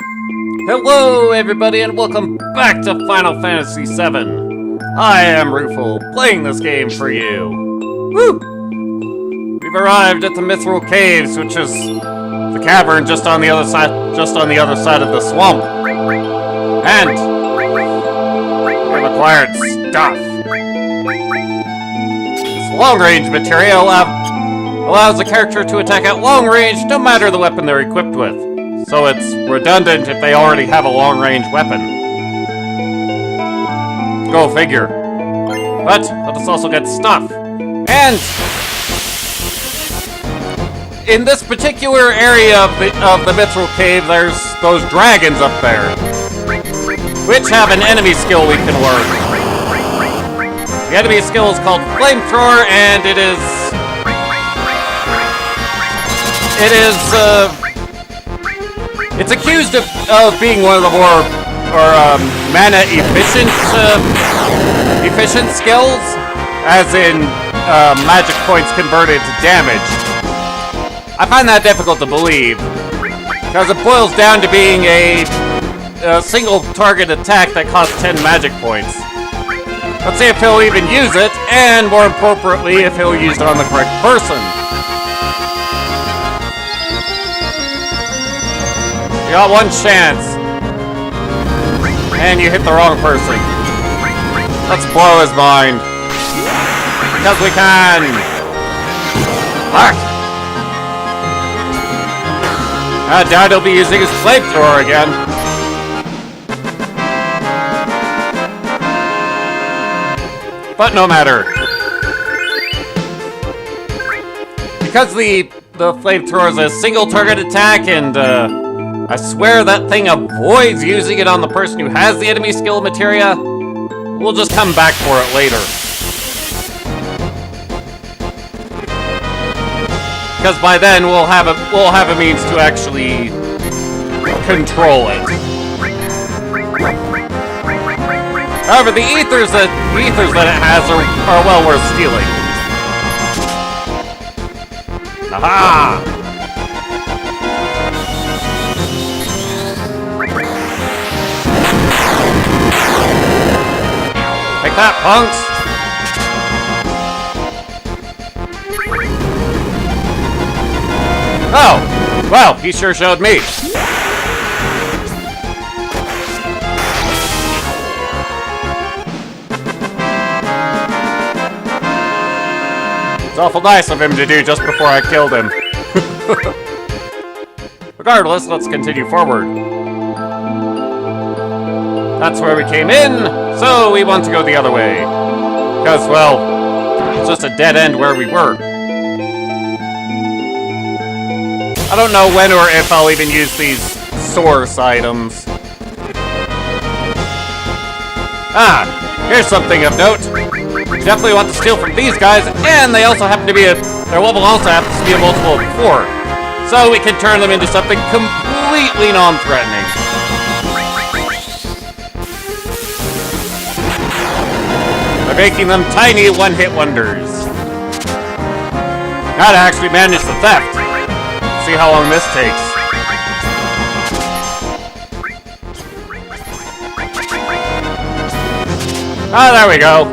Hello everybody and welcome back to Final Fantasy VII. I am Rufus, playing this game for you. Woo! We've arrived at the Mithril Caves, which is the cavern just on the other side of the swamp. And we've acquired stuff. This long-range material allows the character to attack at long range no matter the weapon they're equipped with. So it's redundant if they already have a long-range weapon. Go figure. But let us also get stuff. And in this particular area of the Mythril Cave, there's those dragons up there, which have an enemy skill we can learn. The enemy skill is called Flamethrower, and it's accused of being one of the more mana efficient skills, as in magic points converted to damage. I find that difficult to believe, because it boils down to being a single target attack that costs 10 magic points. Let's see if he'll even use it, and more appropriately, if he'll use it on the correct person. You got one chance, and you hit the wrong person. Let's blow his mind, because we can. Fuck! I doubt he'll be using his flamethrower again. But no matter, because the flamethrower is a single target attack, and I swear that thing avoids using it on the person who has the enemy skill materia. We'll just come back for it later. Because by then we'll have a means to actually control it. However, the ethers that it has are well worth stealing. Aha! Take that, punks! Oh! Well, he sure showed me. It's awful nice of him to do just before I killed him. Regardless, let's continue forward. That's where we came in, so we want to go the other way. Because, well, it's just a dead end where we were. I don't know when or if I'll even use these source items. Ah, here's something of note. We definitely want to steal from these guys, and they also happen to be their level also happens to be a multiple of 4. So we can turn them into something completely non-threatening. By making them tiny one-hit wonders. Gotta actually manage the theft. See how long this takes. Ah, there we go.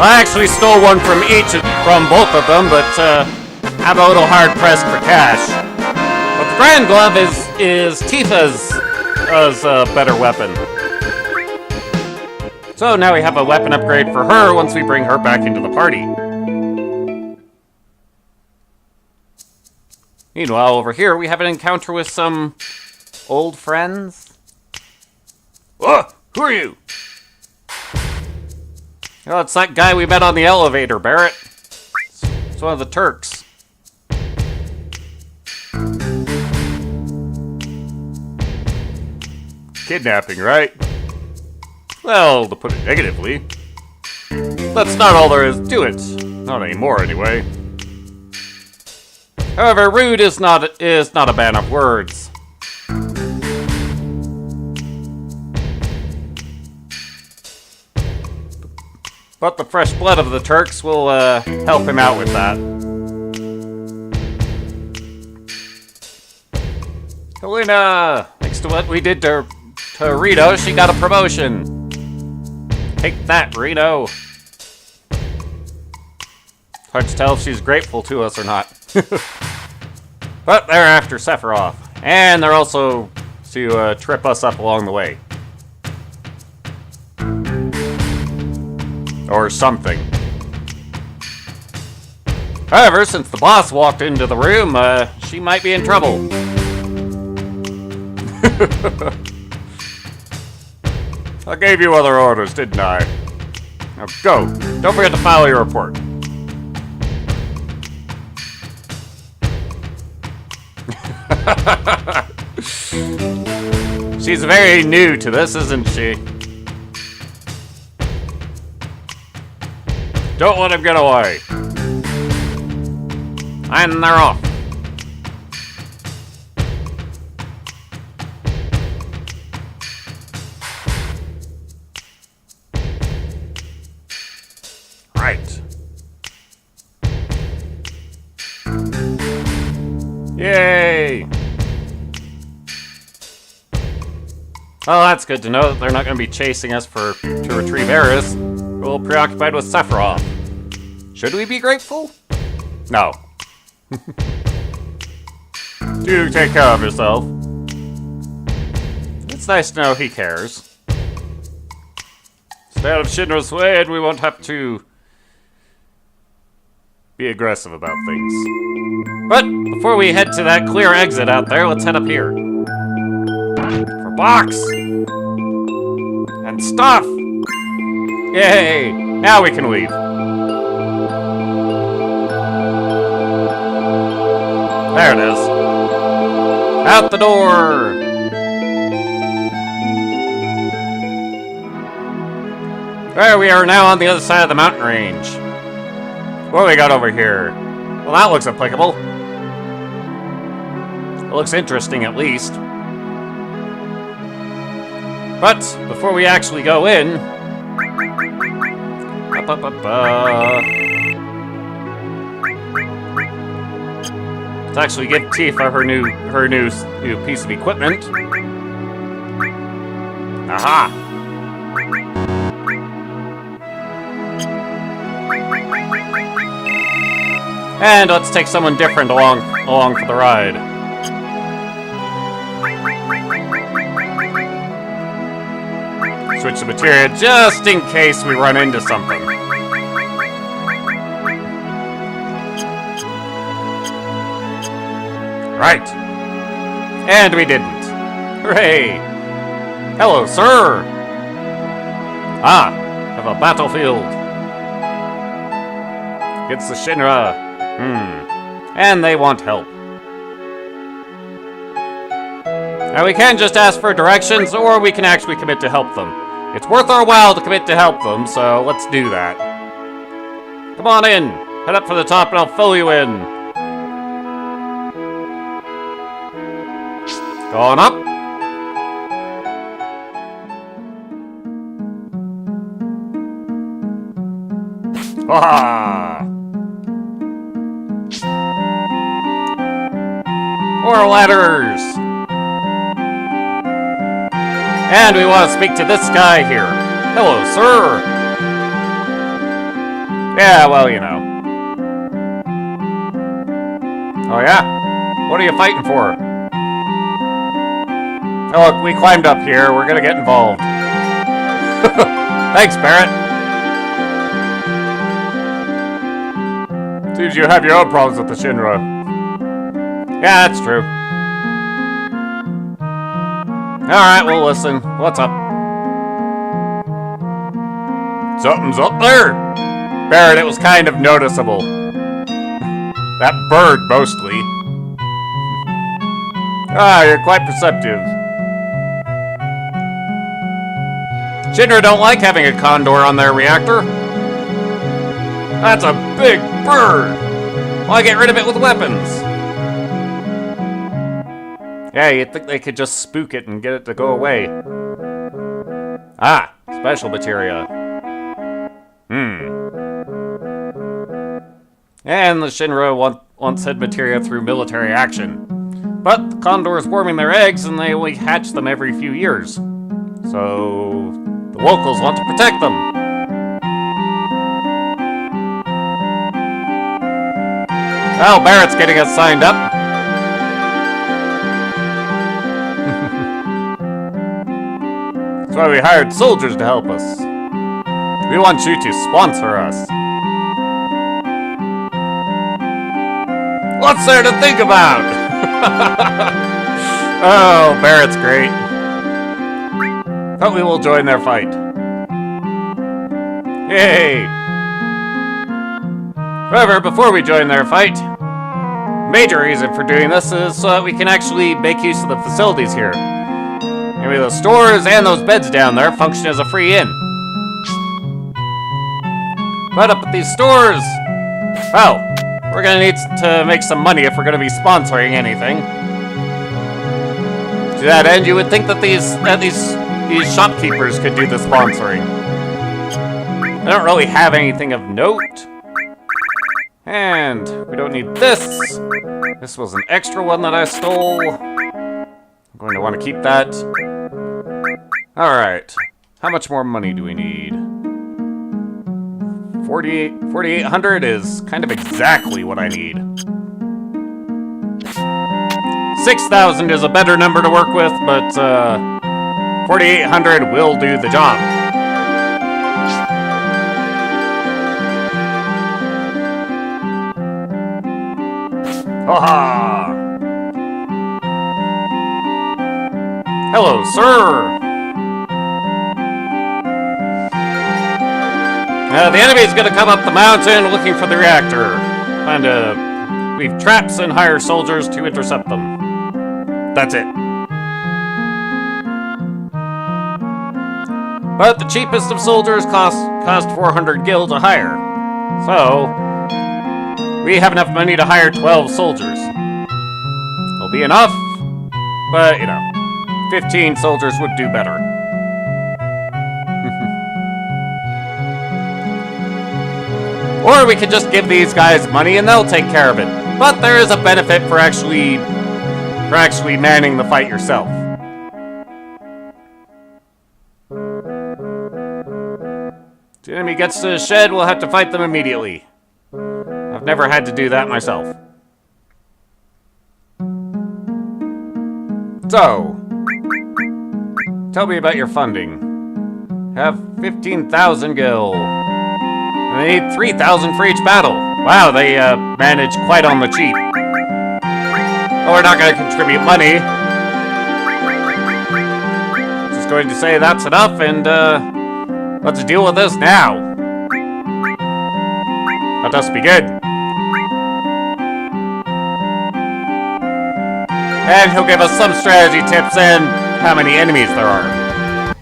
I actually stole one from both of them, but I'm a little hard-pressed for cash. But the Grand Glove is Tifa's better weapon. So now we have a weapon upgrade for her once we bring her back into the party. Meanwhile, over here, we have an encounter with some old friends. Oh, who are you? Oh, it's that guy we met on the elevator, Barrett. It's one of the Turks. Kidnapping, right? Well, to put it negatively, that's not all there is to it. Not anymore, anyway. However, rude is not a band of words. But the fresh blood of the Turks will help him out with that. Helena! Thanks to what we did to Rito, she got a promotion. Take that, Rito. Hard to tell if she's grateful to us or not. But they're after Sephiroth. And they're also to trip us up along the way. Or something. However, since the boss walked into the room, she might be in trouble. I gave you other orders, didn't I? Now go. Don't forget to file your report. She's very new to this, isn't she? Don't let him get away. And they're off. Right. Yay! Well, that's good to know that they're not going to be chasing us to retrieve Eris. We're all preoccupied with Sephiroth. Should we be grateful? No. Do take care of yourself. It's nice to know he cares. Stay out of Shinra's way and we won't have to be aggressive about things. But before we head to that clear exit out there, let's head up here. For box! And stuff! Yay! Now we can leave. There it is. Out the door! There we are now on the other side of the mountain range. What do we got over here? Well, that looks applicable. It looks interesting, at least. But before we actually go in, let's actually give Tifa her new piece of equipment. Aha! And let's take someone different along for the ride. Switch the materia just in case we run into something. Right. And we didn't. Hooray! Hello, sir! Ah, have a battlefield. Against the Shinra. And they want help. Now we can just ask for directions, or we can actually commit to help them. It's worth our while to commit to help them, so let's do that. Come on in. Head up for the top and I'll fill you in. Going up. Ah! More ladders! And we want to speak to this guy here. Hello, sir! Yeah, well, you know. Oh, yeah? What are you fighting for? Oh, look, we climbed up here. We're gonna get involved. Thanks, Barrett. Seems you have your own problems with the Shinra. Yeah, that's true. Alright, well listen. What's up? Something's up there! Barrett, it was kind of noticeable. That bird, mostly. Ah, you're quite perceptive. Shinra don't like having a condor on their reactor. That's a big bird! Why get rid of it with weapons? Yeah, you'd think they could just spook it and get it to go away. Ah, special materia. And the Shinra once had materia through military action. But the condors warming their eggs and they only hatch them every few years. So the locals want to protect them. Well, Barrett's getting us signed up. That's why we hired soldiers to help us. We want you to sponsor us. What's there to think about? Oh, Barrett's great. But we will join their fight. Yay! However, before we join their fight, major reason for doing this is so that we can actually make use of the facilities here. Maybe those stores and those beds down there function as a free inn. But up at these stores, well, we're gonna need to make some money if we're gonna be sponsoring anything. To that end, you would think that these shopkeepers could do the sponsoring. I don't really have anything of note. And we don't need this. This was an extra one that I stole. I'm going to want to keep that. Alright. How much more money do we need? 4,800 is kind of exactly what I need. 6,000 is a better number to work with, but 4,800 will do the job. Haha! Hello, sir! The enemy's gonna come up the mountain looking for the reactor. Plan to leave traps and hire soldiers to intercept them. That's it. But the cheapest of soldiers cost 400 gil to hire. So, we have enough money to hire 12 soldiers. It'll be enough, but, 15 soldiers would do better. Or we could just give these guys money and they'll take care of it. But there is a benefit for actually manning the fight yourself. If the enemy gets to the shed, we'll have to fight them immediately. I've never had to do that myself. So, tell me about your funding. Have 15,000 gil. And they need 3,000 for each battle. Wow, they manage quite on the cheap. Oh, we're not going to contribute money. Just going to say that's enough, and let's deal with this now. Let us begin. And he'll give us some strategy tips and how many enemies there are.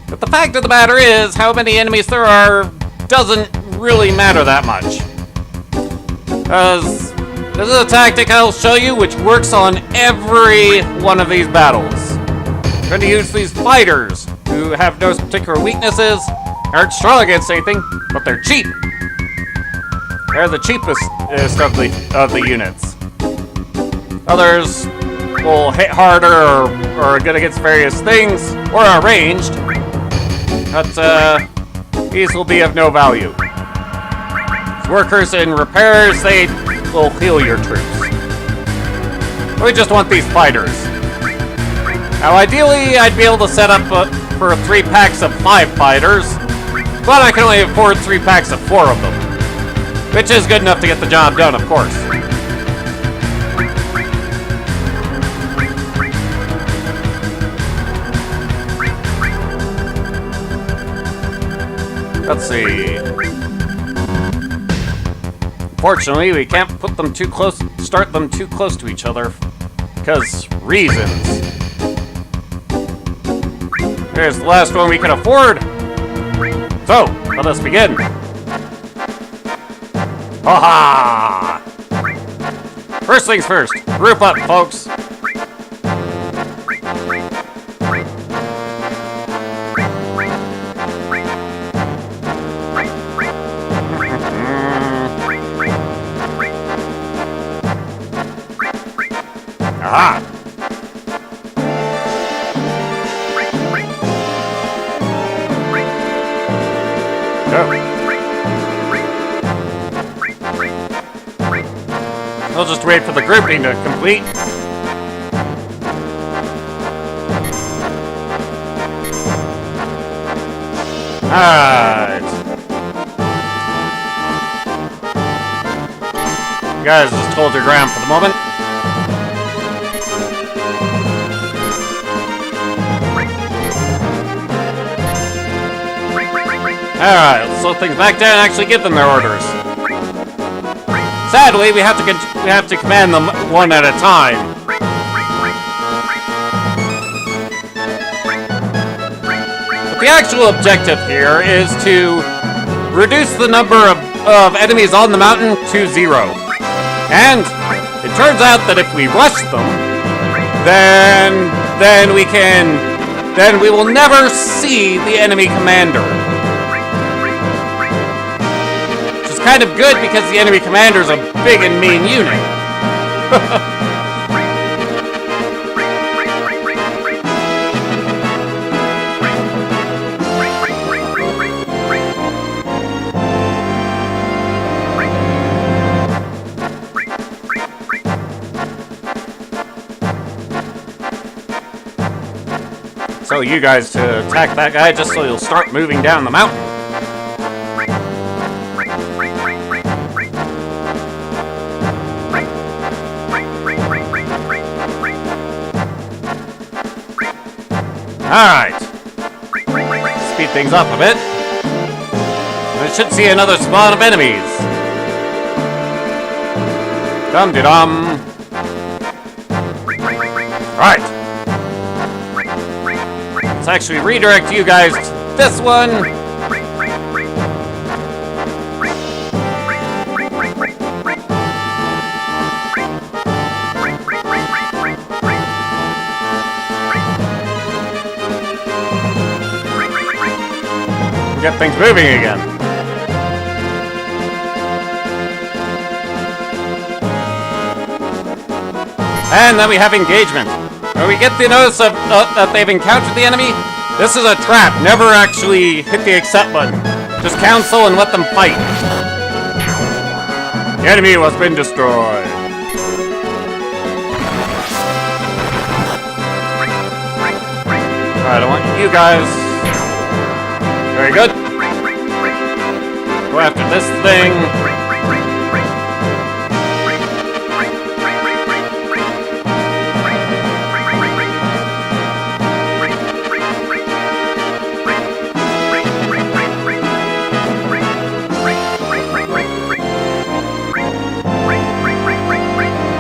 But the fact of the matter is, how many enemies there are doesn't really matter that much. Because this is a tactic I'll show you which works on every one of these battles. I'm going to use these fighters who have no particular weaknesses, aren't strong against anything, but they're cheap. They're the cheapest of the units. Others will hit harder or are good against various things, or are ranged, but these will be of no value. Workers and repairs, they will heal your troops. We just want these fighters. Now ideally, I'd be able to set up for 3 packs of 5 fighters, but I can only afford 3 packs of 4 of them. Which is good enough to get the job done, of course. Let's see. Fortunately, we can't put them too close, start them too close to each other, because reasons. Here's the last one we can afford. So, let us begin. Ha-ha! First things first, group up, folks. Aha! We'll just wait for the grouping to complete. Alright. You guys just hold your ground for the moment. Alright, let's slow things back down and actually give them their orders. Sadly, we have to command them one at a time. But the actual objective here is to reduce the number of enemies on the mountain to 0. And it turns out that if we rush them, then we will never see the enemy commander. Kind of good because the enemy commander is a big and mean unit. So you guys to attack that guy just so you'll start moving down the mountain. Alright. Speed things up a bit. I should see another spawn of enemies. Dum-de-dum. Alright. Let's actually redirect you guys to this one. Get things moving again. And then we have engagement. When we get the notice of that they've encountered the enemy, this is a trap. Never actually hit the accept button. Just cancel and let them fight. The enemy has been destroyed. Alright, I want you guys. Very good. Go after this thing.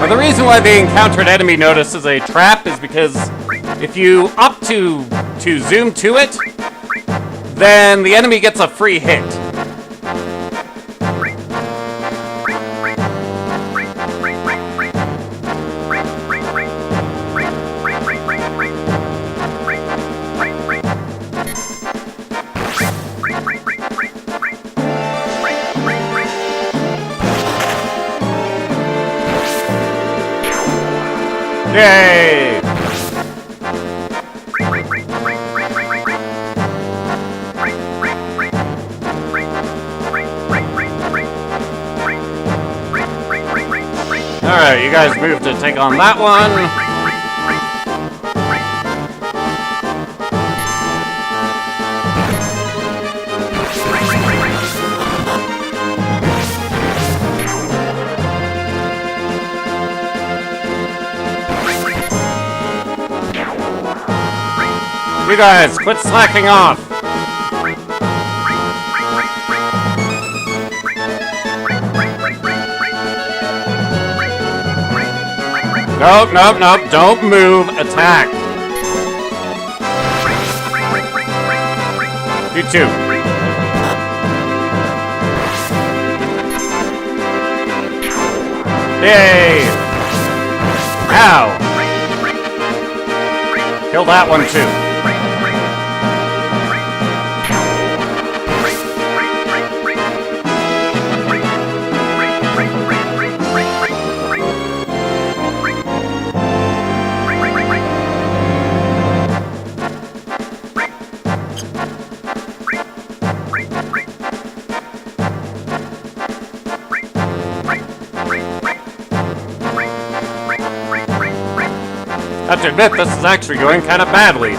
Now, the reason why the encountered enemy notice is a trap is because if you opt to zoom to it, then the enemy gets a free hit. Yay! Alright, you guys move to take on that one. You guys, quit slacking off! Nope, nope, nope, don't move, attack! You too. Yay! Ow! Kill that one too. have to admit, this is actually going kind of badly.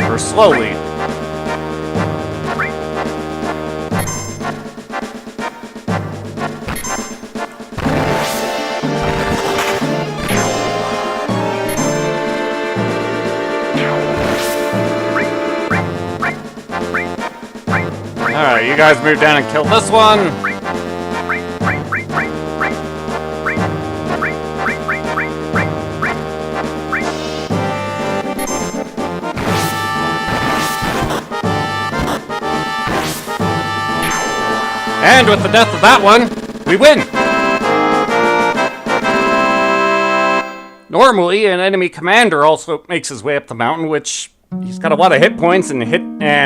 Or slowly. Alright, you guys move down and kill this one. And with the death of that one, we win! Normally, an enemy commander also makes his way up the mountain, which he's got a lot of hit points and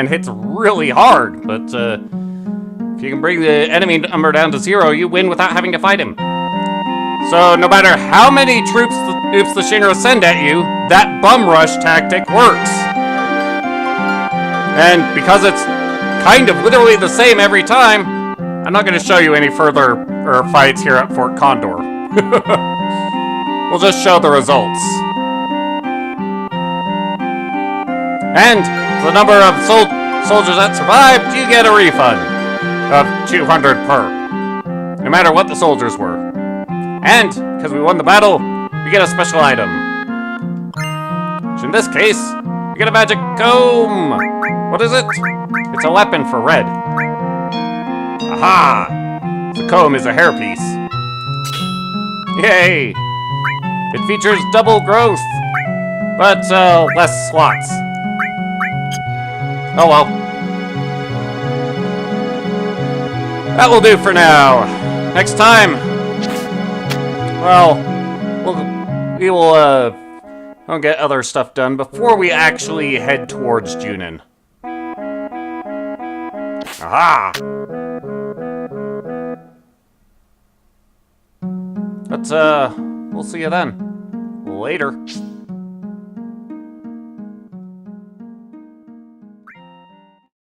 hits really hard, but if you can bring the enemy number down to 0, you win without having to fight him. So no matter how many troops the Shinra send at you, that bum rush tactic works. And because it's kind of literally the same every time, I'm not going to show you any further fights here at Fort Condor. We'll just show the results. And for the number of soldiers that survived, you get a refund of 200 per. No matter what the soldiers were. And, because we won the battle, we get a special item. Which in this case, we get a magic comb. What is it? It's a weapon for red. Aha! The comb is a hairpiece. Yay! It features double growth, but less slots. Oh well. That will do for now. Next time, well, we will get other stuff done before we actually head towards Junin. Aha! But we'll see you then. Later.